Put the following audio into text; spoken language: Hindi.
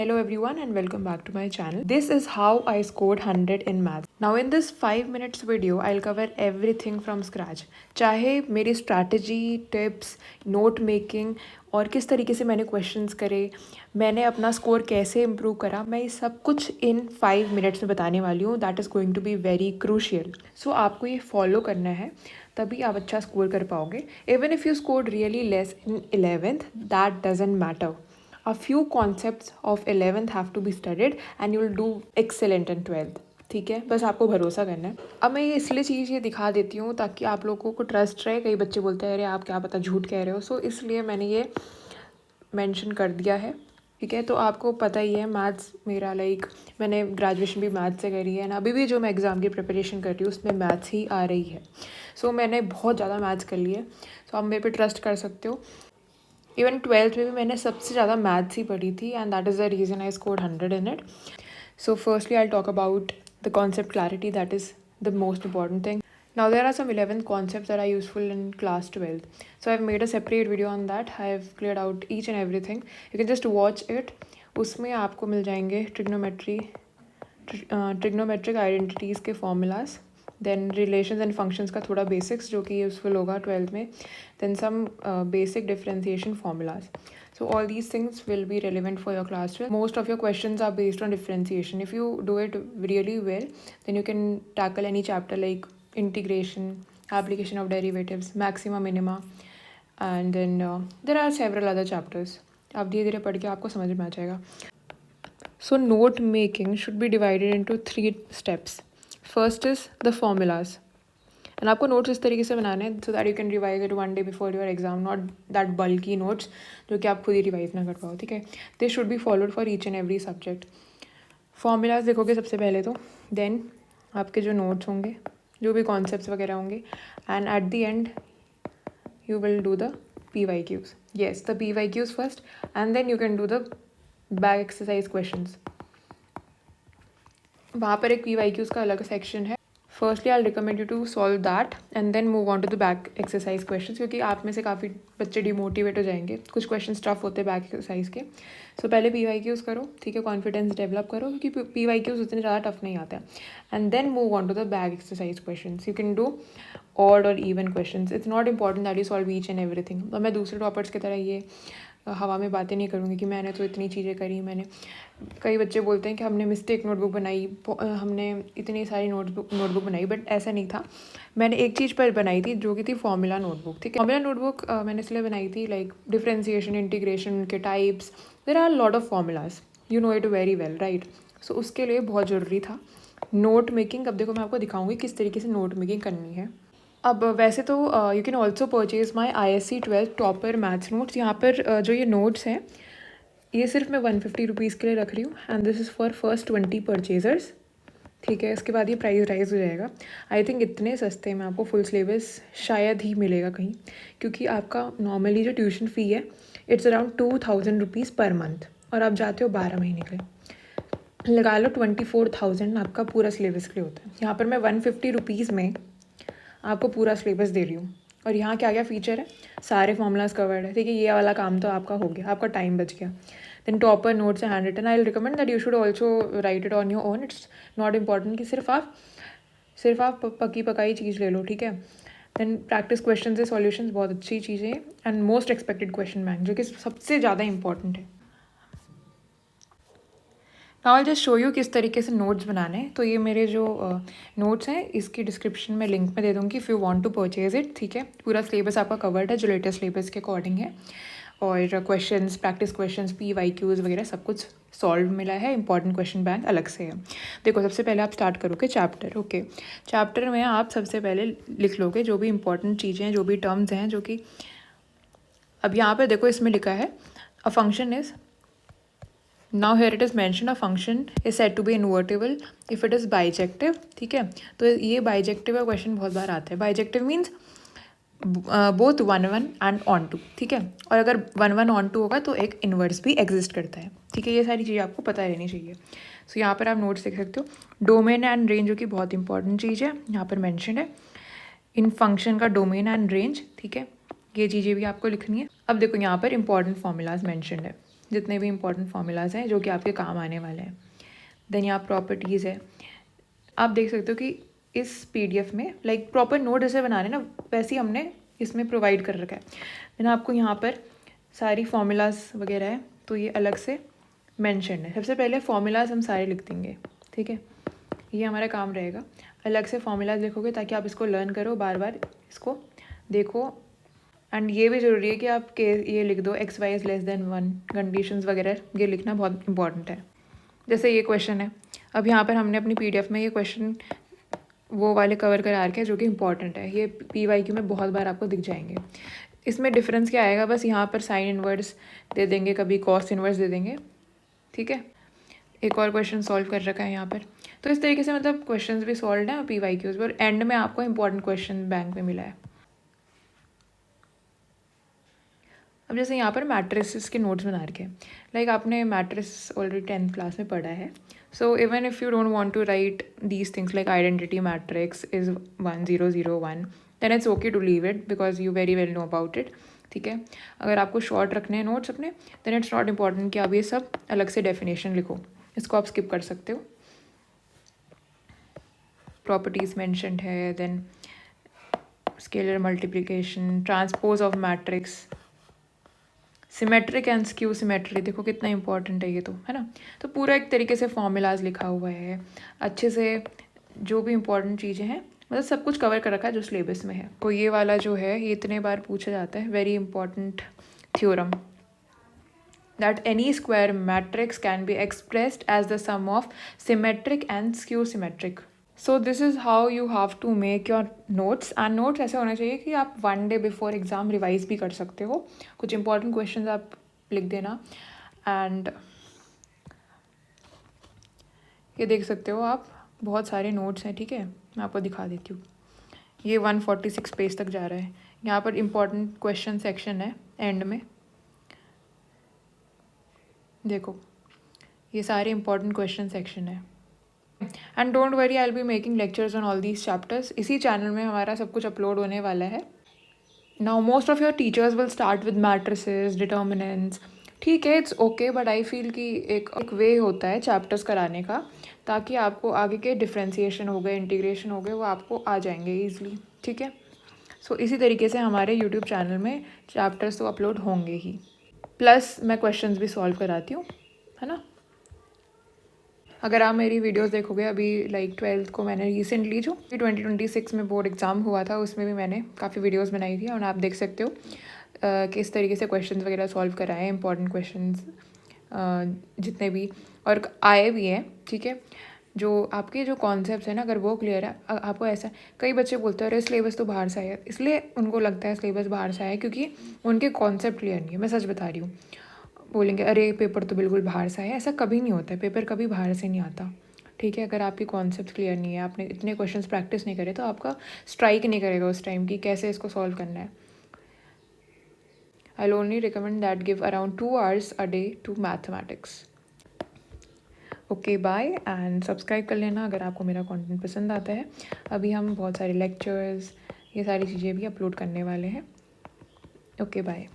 Hello everyone and welcome back to my channel. This is how I scored 100 in maths. Now in this 5 minutes video, I'll cover everything from scratch. चाहे मेरी strategy, tips, note making और किस तरीके से मैंने questions करे, मैंने अपना score कैसे improve करा, मैं ये सब कुछ in 5 minutes में बताने वाली हूँ. That is going to be very crucial. So आपको ये follow करना है, तभी आप अच्छा score कर पाओगे. Even if you scored really less in 11th, that doesn't matter. A few concepts of 11th have to be studied and you'll do excellent in 12th. ठीक है, बस आपको भरोसा करना है. अब मैं ये इसलिए चीज़ ये दिखा देती हूँ ताकि आप लोगों को ट्रस्ट रहे. कई बच्चे बोलते हैं अरे आप क्या पता झूठ कह रहे हो, सो इसलिए मैंने ये मेंशन कर दिया है. ठीक है, तो आपको पता ही है मैथ्स मेरा मैंने ग्रेजुएशन भी मैथ्स से करी है ना, अभी भी जो मैं एग्ज़ाम की प्रिपरेशन कर रही हूँ उसमें मैथ्स ही आ रही है. सो मैंने बहुत ज़्यादा मैथ्स कर ली है, सो आप मेरे पे ट्रस्ट कर सकते हो. इवन 12th में भी मैंने सबसे ज़्यादा मैथ्स ही पढ़ी थी and that is the reason I scored 100 in it. So firstly I talk about the concept clarity, that is the most important thing. Now there are some 11 concepts that are useful in class 12th. So I've made a separate video on that. I've cleared out each and everything. You can just watch it. उसमें आपको मिल जाएंगे ट्रिग्नोमेट्रिक आइडेंटिटीज़ के formulas, then relations and functions का थोड़ा बेसिक्स जो कि यूज़फुल होगा 12th में, then some basic differentiation formulas. So all these things will be relevant for your class 12. Most of your questions are based on differentiation. If you do it really well, then you can tackle any chapter like integration, application of derivatives, maxima, minima, and then there are several other chapters. आप धीरे धीरे पढ़ के आपको समझ में आ जाएगा. So note making should be divided into 3 steps. First is the formulas. And आपको नोट्स इस तरीके से बनाने हैं so that you can revise it 1 day before your exam, not that bulky notes जो कि आप खुद ही रिवाइज ना कर पाओ. ठीक है, this should be followed for each and every subject. Formulas देखोगे सबसे पहले तो, देन आपके जो नोट्स होंगे, जो भी कॉन्सेप्ट्स वगैरह होंगे, and at the end you will do the PYQs. Yes, the PYQs first and then you can do the back exercise questions. वहाँ पर एक PYQs का अलग सेक्शन है. Firstly I recommend you to solve that and then move on to the back exercise questions, क्योंकि आप में से काफ़ी बच्चे डिमोटिवेट हो जाएंगे. कुछ क्वेश्चन टफ होते हैं बैक एक्सरसाइज के. सो पहले PYQs करो, ठीक है, कॉन्फिडेंस डेवलप करो, क्योंकि PYQs उतने ज़्यादा टफ नहीं आते हैं. And then move on to the back exercise questions. You can do odd और even questions. It's not important that you solve each and everything. और मैं दूसरे टॉपर्स की तरह ये हवा में बातें नहीं करूँगी कि मैंने तो इतनी चीज़ें करी. मैंने कई बच्चे बोलते हैं कि हमने मिस्टेक नोटबुक बनाई, हमने इतनी सारी नोटबुक बनाई, बट ऐसा नहीं था. मैंने एक चीज़ पर बनाई थी जो कि थी फॉर्मूला नोटबुक. ठीक है, फॉर्मूला नोटबुक मैंने इसलिए बनाई थी लाइक डिफरेंशिएशन, इंटीग्रेशन के types, there are lot of formulas, you know it very well, right. So उसके लिए बहुत ज़रूरी था नोट मेकिंग. अब देखो मैं आपको दिखाऊंगी किस तरीके से नोट मेकिंग करनी है. अब वैसे तो you can also purchase my ISC 12th topper maths notes. यहाँ पर जो ये नोट्स हैं ये सिर्फ मैं 150 रुपीज़ के लिए रख रही हूँ and this is for first 20 purchasers. ठीक है, इसके बाद ये प्राइस राइज हो जाएगा. आई थिंक इतने सस्ते में आपको फुल सिलेबस शायद ही मिलेगा कहीं, क्योंकि आपका नॉर्मली जो ट्यूशन फ़ी है it's around 2000 rupees per month, और आप जाते हो 12 महीने के लिए. लगा लो 24,000 आपका पूरा सिलेबस के लिए होता है. यहाँ पर मैं 150 रुपीज़ में आपको पूरा सिलेबस दे रही हूँ. और यहाँ क्या क्या फ़ीचर है, सारे फॉर्मूलाज कवर्ड है. ठीक है, ये वाला काम तो आपका हो गया, आपका टाइम बच गया. Then topper notes hand written. I will recommend that you should also write it on your own. It's not important कि सिर्फ आप पकी पकाई चीज़ ले लो. ठीक है, देन प्रैक्टिस क्वेश्चन से सॉल्यूशंस बहुत अच्छी चीज़ें हैं. And most expected question bank जो कि सबसे ज़्यादा इंपॉर्टेंट है. Now I just show you किस तरीके से नोट्स बनाने हैं. तो ये मेरे जो नोट्स हैं इसकी डिस्क्रिप्शन में लिंक में दे दूँगी if you want to purchase it. ठीक है, पूरा सिलेबस आपका कवर्ड है जो लेटेस्ट सिलेबस के अकॉर्डिंग है, और क्वेश्चंस, प्रैक्टिस क्वेश्चंस, PYQs वगैरह सब कुछ सॉल्व मिला है. इंपॉर्टेंट क्वेश्चन बैंक अलग से है. देखो सबसे पहले आप स्टार्ट करोगे चैप्टर. ओके, चैप्टर में आप सबसे पहले लिख लोगे जो भी इंपॉर्टेंट चीज़ें हैं, जो भी टर्म्स हैं, जो कि अब यहाँ पर देखो इसमें लिखा है a function is. Now here it is mentioned a function is said to be invertible if it is bijective. ठीक है, तो ये bijective का क्वेश्चन बहुत बार आता है. bijective means both 1 1 and onto. ठीक है, और अगर 1 1 ऑन टू होगा तो एक इन्वर्स भी एग्जिस्ट करता है. ठीक है, ये सारी चीज़ें आपको पता रहनी चाहिए. सो यहाँ पर आप नोट्स देख सकते हो. डोमेन एंड रेंज जो कि बहुत इंपॉर्टेंट चीज़ है यहाँ पर मैंशन है. इन फंक्शन का डोमेन एंड रेंज. ठीक है, ये चीज़ें भी आपको लिखनी है. अब देखो यहाँ पर इंपॉर्टेंट फॉर्मूलाज मैंशन है. जितने भी इंपॉर्टेंट फार्मूलाज हैं जो कि आपके काम आने वाले हैं। देन यहाँ प्रॉपर्टीज़ है, आप देख सकते हो कि इस PDF में लाइक प्रॉपर नोट जैसे बनाने ना वैसे ही हमने इसमें प्रोवाइड कर रखा है। देन आपको यहाँ पर सारी फार्मूलाज वगैरह है तो ये अलग से मेंशन है। सबसे पहले फार्मूलाज हम सारे लिख देंगे, ठीक है, ये हमारा काम रहेगा। अलग से फार्मूलाज लिखोगे ताकि आप इसको लर्न करो, बार बार इसको देखो। एंड ये भी ज़रूरी है कि आप के ये लिख दो XY is less than 1 conditions वगैरह, ये लिखना बहुत इंपॉर्टेंट है। जैसे ये क्वेश्चन है, अब यहाँ पर हमने अपनी PDF में ये क्वेश्चन वो वाले कवर करा रखे हैं जो कि इंपॉर्टेंट है। ये PYQ में बहुत बार आपको दिख जाएंगे। इसमें डिफरेंस क्या आएगा, बस यहाँ पर साइन इनवर्स दे देंगे, कभी कॉस इनवर्स दे देंगे, ठीक है। एक और क्वेश्चन सॉल्व कर रखा है यहाँ पर। तो इस तरीके से मतलब क्वेश्चंस भी सॉल्व हैं और PYQs भी, और एंड में आपको इंपॉर्टेंट क्वेश्चन बैंक में मिला है। अब जैसे यहाँ पर मैट्रिसेस के नोट्स बना रखे हैं, लाइक आपने मैट्रिस ऑलरेडी 10th क्लास में पढ़ा है। So even if you don't want to write these things like identity matrix is 1 0 0 1, then it's okay to leave it because you very well know about it, ठीक है। अगर आपको शॉर्ट रखने हैं नोट्स अपने, देन इट्स नॉट इम्पॉर्टेंट कि आप ये सब अलग से डेफिनेशन लिखो, इसको आप स्किप कर सकते हो। प्रॉपर्टीज़ मैंशनड है, then scalar multiplication, transpose of matrix, symmetric and skew symmetry, देखो कितना इंपॉर्टेंट है ये तो, है ना। तो पूरा एक तरीके से फॉर्मूलाज लिखा हुआ है अच्छे से, जो भी इंपॉर्टेंट चीज़ें हैं मतलब सब कुछ कवर कर रखा है जो सिलेबस में है। तो ये वाला जो है ये इतने बार पूछा जाता है, very important theorem, that any square matrix can be expressed as the sum of symmetric and skew symmetric. So this is how you have to make your notes, and notes ऐसे होने चाहिए कि आप 1 day before exam रिवाइज भी कर सकते हो। कुछ इंपॉर्टेंट क्वेश्चंस आप लिख देना। एंड ये देख सकते हो आप, बहुत सारे नोट्स हैं, ठीक है, मैं आपको दिखा देती हूँ। ये 146 पेज तक जा रहा है। यहाँ पर इंपॉर्टेंट क्वेश्चन सेक्शन है एंड में, देखो ये सारे इंपॉर्टेंट क्वेश्चन सेक्शन है। And don't worry, I will be making lectures on all these chapters. इसी चैनल में हमारा सब कुछ अपलोड होने वाला है। Now most of your teachers will start with matrices, determinants, ठीक है, it's okay, but I feel कि एक वे होता है चैप्टर्स कराने का, ताकि आपको आगे के डिफ्रेंसिएशन हो गए, इंटीग्रेशन हो गए, वो आपको आ जाएंगे ईजिली, ठीक है। सो इसी तरीके से हमारे यूट्यूब चैनल में चैप्टर्स तो अपलोड होंगे ही, प्लस मैं क्वेश्चंस भी सॉल्व कराती हूँ, है ना। अगर आप मेरी वीडियोस देखोगे, अभी लाइक 12th को मैंने रिसेंटली जो 2026 में बोर्ड एग्ज़ाम हुआ था उसमें भी मैंने काफ़ी वीडियोस बनाई थी, और आप देख सकते हो किस तरीके से क्वेश्चंस वगैरह सॉल्व कराए हैं, इंपॉर्टेंट क्वेश्चंस जितने भी और आए भी हैं, ठीक है। जो आपके जो कॉन्सेप्ट्स हैं ना, अगर वो क्लियर है, आपको ऐसा, कई बच्चे बोलते हैं अरे सिलेबस तो बाहर से आया, इसलिए उनको लगता है सिलेबस बाहर से आया क्योंकि उनके कॉन्सेप्ट क्लियर नहीं है। मैं सच बता रही हूँ, बोलेंगे अरे पेपर तो बिल्कुल बाहर से आया, ऐसा कभी नहीं होता है, पेपर कभी बाहर से नहीं आता, ठीक है। अगर आपकी कॉन्सेप्ट क्लियर नहीं है, आपने इतने क्वेश्चंस प्रैक्टिस नहीं करे, तो आपका स्ट्राइक नहीं करेगा उस टाइम कि कैसे इसको सॉल्व करना है। I will only recommend that give around 2 hours a day to mathematics. Okay bye, and subscribe कर लेना अगर आपको मेरा कंटेंट पसंद आता है। अभी हम बहुत सारे लेक्चर्स, ये सारी चीज़ें भी अपलोड करने वाले हैं। Okay bye.